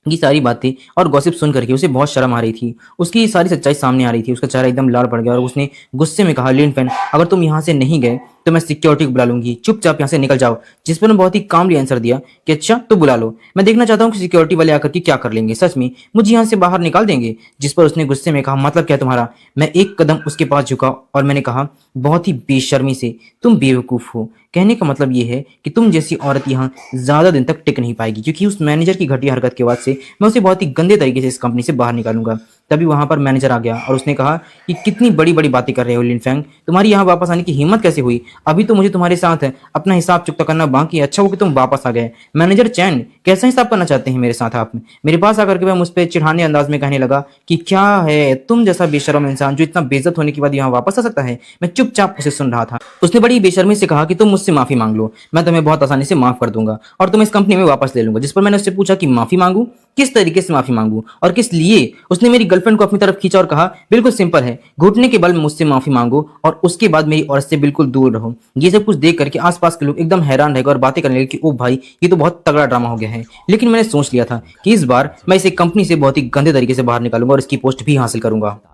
ये सारी बातें और गॉसिप सुन करके उसे बहुत शर्म आ रही थी। उसकी ये सारी सच्चाई सामने आ रही थी। उसका चेहरा एकदम लाल पड़ गया और उसने गुस्से में कहा, लिन फेन, अगर तुम यहाँ से नहीं गए तो मैं सिक्योरिटी को बुला लूंगी, चुपचाप यहाँ से निकल जाओ। जिस पर मैं बहुत ही कामली आंसर दिया कि अच्छा तो बुला लो, मैं देखना चाहता हूँ कि सिक्योरिटी वाले आकर के क्या कर लेंगे, सच में मुझे यहाँ से बाहर निकाल देंगे। जिस पर उसने गुस्से में कहा, मतलब क्या तुम्हारा? मैं एक कदम उसके पास झुका और मैंने कहा बहुत ही बेशर्मी से, तुम बेवकूफ हो। कहने का मतलब ये है कि तुम जैसी औरत यहाँ ज्यादा दिन तक टिक नहीं पाएगी, क्योंकि उस मैनेजर की घटिया हरकत के बाद से मैं उसे बहुत ही गंदे तरीके से इस कंपनी से बाहर निकालूंगा। तभी वहां पर मैनेजर आ गया और उसने कहा कि कितनी बड़ी बड़ी बातें कर रहे हो लिन फेंग, तुम्हारी यहाँ वापस आने की हिम्मत कैसे हुई? अभी तो मुझे तुम्हारे साथ अपना हिसाब चुकता करना बाकी है। अच्छा हो कि तुम वापस आ गए। मैनेजर चैन, कैसा हिसाब करना चाहते हैं मेरे साथ आप? मेरे पास आकर के वह मुझ पर चिढ़ाने अंदाज में कहने लगा कि क्या है, तुम जैसा बेशर्म इंसान जो इतना बेइज्जत होने के बाद यहाँ वापस आ सकता है? मैं चुपचाप उसे सुन रहा था। उसने बड़ी बेशर्मी से कहा कि तुम मुझसे माफी मांग लो, मैं तुम्हें बहुत आसानी से माफ कर दूंगा और तुम्हें इस कंपनी में वापस ले लूंगा। जिस पर मैंने उससे पूछा कि माफी मांगू? किस तरीके से माफी मांगू और किस लिए? उसने मेरी गर्लफ्रेंड को अपनी तरफ खींचा और कहा, बिल्कुल सिंपल है, घुटने के बल में मुझसे माफी मांगो और उसके बाद मेरी औरत से बिल्कुल दूर रहो। ये सब कुछ देख करके आसपास के लोग एकदम हैरान रह गए और बातें करने लगे कि ओ भाई, ये तो बहुत तगड़ा ड्रामा हो गया है। लेकिन मैंने सोच लिया था कि इस बार मैं इसे कंपनी से बहुत ही गंदे तरीके से बाहर निकालूंगा और इसकी पोस्ट भी हासिल करूंगा।